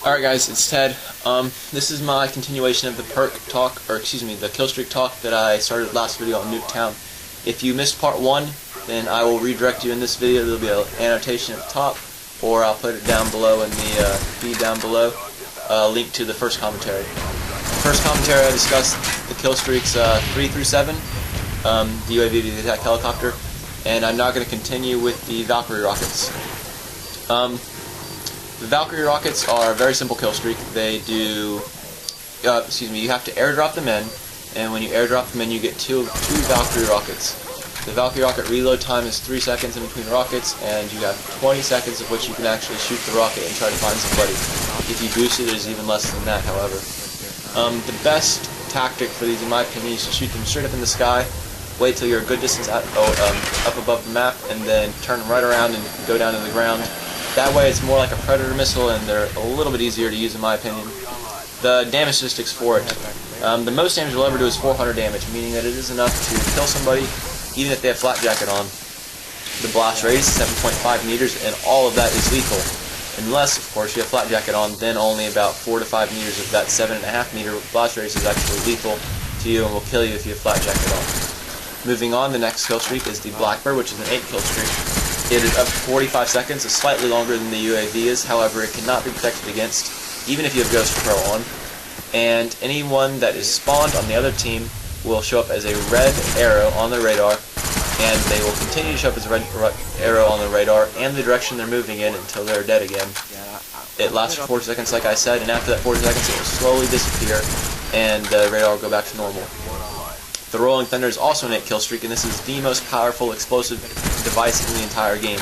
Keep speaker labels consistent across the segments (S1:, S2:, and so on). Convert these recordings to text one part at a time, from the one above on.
S1: Alright guys, it's Ted. This is my continuation of the the kill streak talk that I started last video on Nuketown. If you missed part 1, then I will redirect you in this video. There'll be an annotation at the top, or I'll put it down below in the feed down below, link to the first commentary. First commentary I discussed the kill streaks 3 through 7, the UAV, the attack helicopter, and I'm now going to continue with the Valkyrie rockets. The Valkyrie rockets are a very simple kill streak. They do, you have to airdrop them in, and when you airdrop them in, you get two Valkyrie rockets. The Valkyrie rocket reload time is 3 seconds in between rockets, and you have 20 seconds of which you can actually shoot the rocket and try to find somebody. If you boost it, there's even less than that, however. The best tactic for these, in my opinion, is to shoot them straight up in the sky, wait till you're a good distance up above the map, and then turn them right around and go down to the ground. That way it's more like a Predator missile, and they're a little bit easier to use in my opinion. The damage statistics for it. The most damage you'll ever do is 400 damage, meaning that it is enough to kill somebody even if they have flak jacket on. The blast radius is 7.5 meters, and all of that is lethal. Unless, of course, you have flak jacket on, then only about 4 to 5 meters of that 7.5 meter blast radius is actually lethal to you and will kill you if you have flak jacket on. Moving on, the next kill streak is the Blackbird, which is an 8 kill streak. It is up to 45 seconds, it's slightly longer than the UAV is, however it cannot be protected against, even if you have Ghost Pro on. And anyone that is spawned on the other team will show up as a red arrow on the radar, and they will continue to show up as a red arrow on the radar and the direction they're moving in until they're dead again. It lasts for 40 seconds like I said, and after that 40 seconds it will slowly disappear, and the radar will go back to normal. The Rolling Thunder is also an 8 kill streak, and this is the most powerful explosive device in the entire game.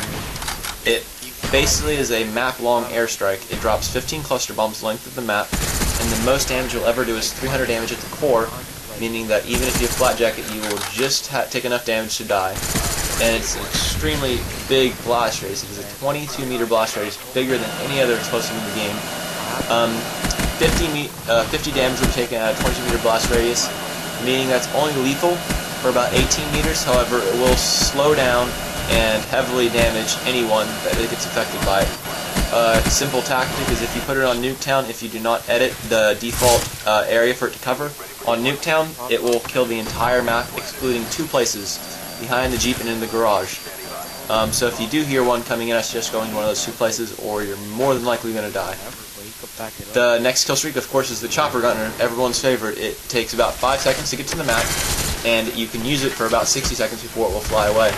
S1: It basically is a map-long airstrike. It drops 15 cluster bombs length of the map, and the most damage you'll ever do is 300 damage at the core, meaning that even if you have flat jacket, you will just take enough damage to die. And it's an extremely big blast radius. It is a 22 meter blast radius, bigger than any other explosive in the game. 50 damage will be taken at a 22 meter blast radius, meaning that's only lethal for about 18 meters. However, it will slow down and heavily damage anyone that gets affected by it. Simple tactic is if you put it on Nuketown, if you do not edit the default area for it to cover, on Nuketown it will kill the entire map, excluding 2 places, behind the Jeep and in the garage. So if you do hear one coming in, I suggest going to one of those 2 places, or you're more than likely going to die. The next kill streak, of course, is the Chopper Gunner, everyone's favorite. It takes about 5 seconds to get to the map, and you can use it for about 60 seconds before it will fly away.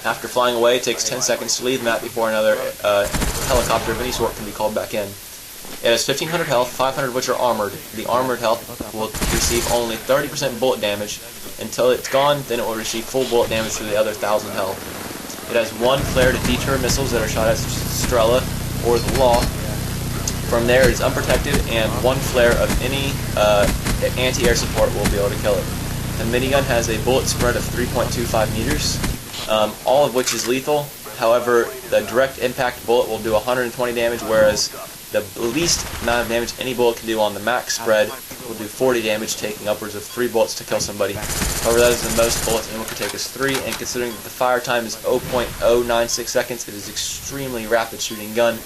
S1: After flying away, it takes 10 seconds to leave the map before another helicopter of any sort can be called back in. It has 1500 health, 500 of which are armored. The armored health will receive only 30% bullet damage. Until it's gone, then it will receive full bullet damage for the other 1000 health. It has 1 flare to deter missiles that are shot at Strela or the Law. From there, it's unprotected, and 1 flare of any anti-air support will be able to kill it. The minigun has a bullet spread of 3.25 meters, all of which is lethal. However, the direct impact bullet will do 120 damage, whereas the least amount of damage any bullet can do on the max spread will do 40 damage, taking upwards of 3 bullets to kill somebody. However, that is the most bullets anyone can take is 3, and considering that the fire time is 0.096 seconds, it is extremely rapid shooting gun,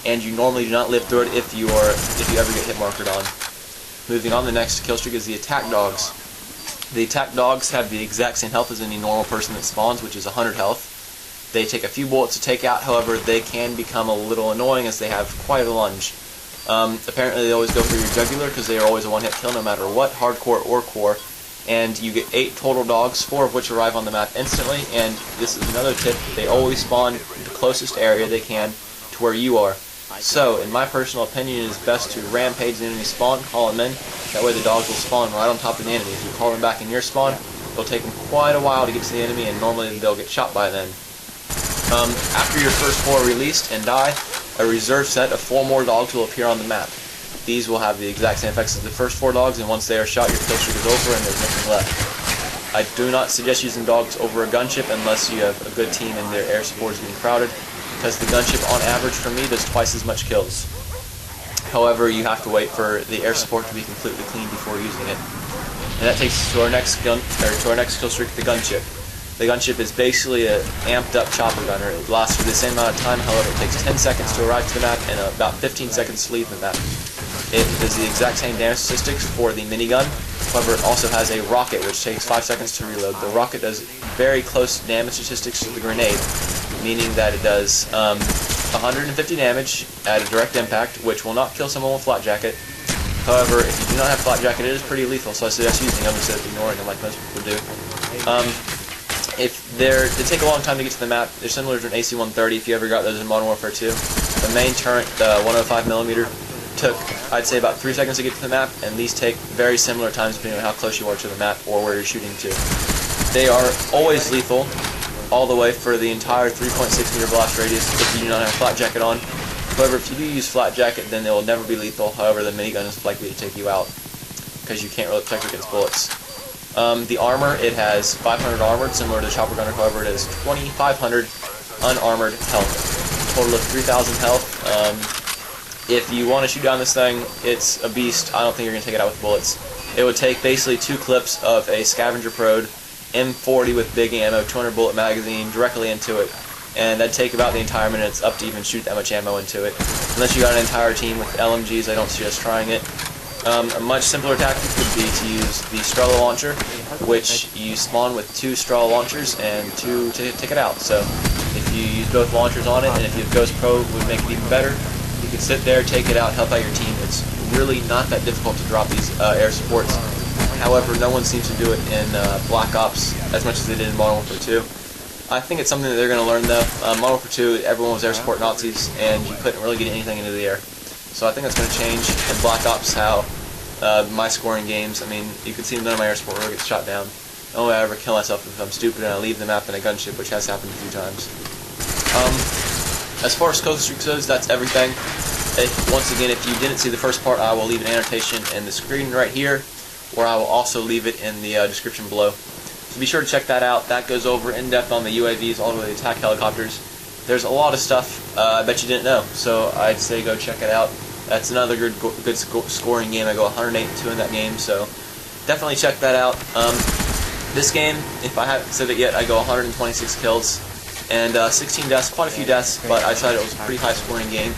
S1: and you normally do not live through it if you ever get hit markered on. Moving on, the next kill streak is the Attack Dogs. The Attack Dogs have the exact same health as any normal person that spawns, which is 100 health. They take a few bullets to take out, however, they can become a little annoying as they have quite a lunge. Apparently they always go for your jugular because they are always a one-hit kill no matter what, hardcore or core. And you get 8 total dogs, 4 of which arrive on the map instantly, and this is another tip, they always spawn the closest area they can to where you are. So, in my personal opinion, it is best to rampage the enemy spawn, call them in, that way the dogs will spawn right on top of the enemy. If you call them back in your spawn, it'll take them quite a while to get to the enemy, and normally they'll get shot by then. After your first 4 are released and die, a reserve set of 4 more dogs will appear on the map. These will have the exact same effects as the first 4 dogs, and once they are shot, your kill streak is over and there's nothing left. I do not suggest using dogs over a gunship unless you have a good team and their air support is getting crowded, because the gunship on average for me does twice as much kills. However, you have to wait for the air support to be completely clean before using it. And that takes us to our next kill streak, the gunship. The gunship is basically an amped up chopper gunner. It lasts for the same amount of time, however it takes 10 seconds to arrive to the map and about 15 seconds to leave the map. It does the exact same damage statistics for the minigun, however it also has a rocket which takes 5 seconds to reload. The rocket does very close damage statistics to the grenade, meaning that it does 150 damage at a direct impact, which will not kill someone with flat jacket. However, if you do not have flat jacket, it is pretty lethal, so I suggest using them instead of ignoring them like most people do. They take a long time to get to the map. They're similar to an AC-130 if you ever got those in Modern Warfare 2. The main turret, the 105mm, took, I'd say, about 3 seconds to get to the map, and these take very similar times depending on how close you are to the map or where you're shooting to. They are always lethal, all the way for the entire 3.6 meter blast radius if you do not have a flat jacket on. However, if you do use flat jacket, then they will never be lethal. However, the minigun is likely to take you out because you can't really protect against bullets. The armor, it has 500 armored, similar to the chopper gunner. However, it has 2,500 unarmored health, total of 3,000 health. If you want to shoot down this thing, it's a beast. I don't think you're going to take it out with bullets. It would take basically 2 clips of a Scavenger Prode M40 with big ammo, 200 bullet magazine directly into it, and that'd take about the entire minute. It's up to even shoot that much ammo into it. Unless you got an entire team with LMGs, I don't suggest trying it. A much simpler tactic would be to use the Strela launcher, which you spawn with 2 Strela launchers and 2 to take it out. So if you use both launchers on it, and if you have Ghost Pro, it would make it even better. You can sit there, take it out, help out your team. It's really not that difficult to drop these air supports. However, no one seems to do it in Black Ops as much as they did in Modern Warfare 2. I think it's something that they're going to learn, though. Modern Warfare 2, everyone was air support Nazis, and you couldn't really get anything into the air. So I think that's going to change in Black Ops how my scoring games, I mean, you can see none of my air support really gets shot down. The only way I ever kill myself if I'm stupid and I leave the map in a gunship, which has happened a few times. As far as Coast Streak goes, that's everything. Once again, if you didn't see the first part, I will leave an annotation in the screen right here, or I will also leave it in the description below. So be sure to check that out. That goes over in depth on the UAVs, all the way to attack helicopters. There's a lot of stuff I bet you didn't know, so I'd say go check it out. That's another good scoring game. I go 108-2 in that game, so definitely check that out. This game, if I haven't said it yet, I go 126 kills and 16 deaths, quite a few deaths, but I decided it was a pretty high scoring game.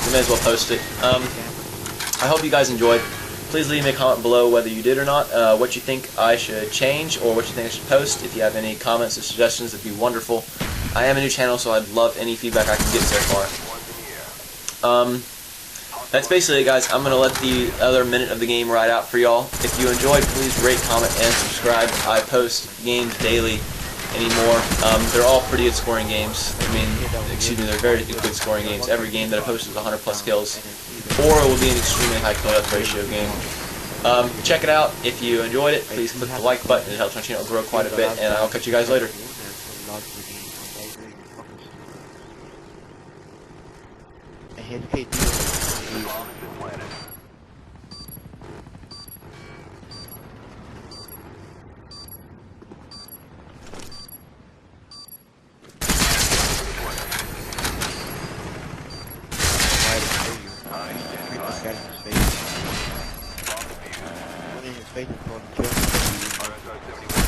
S1: You may as well post it. I hope you guys enjoyed. Please leave me a comment below whether you did or not, what you think I should change or what you think I should post. If you have any comments or suggestions, it'd be wonderful. I am a new channel, so I'd love any feedback I can get so far. That's basically it, guys. I'm going to let the other minute of the game ride out for y'all. If you enjoyed, please rate, comment, and subscribe. I post games daily anymore. They're all pretty good scoring games. I mean, excuse me, they're very good scoring games. Every game that I post is 100 plus kills, or it will be an extremely high kill-death ratio game. Check it out. If you enjoyed it, please click the like button. It helps my channel grow quite a bit, and I'll catch you guys later.
S2: One in his face and told him to kill him.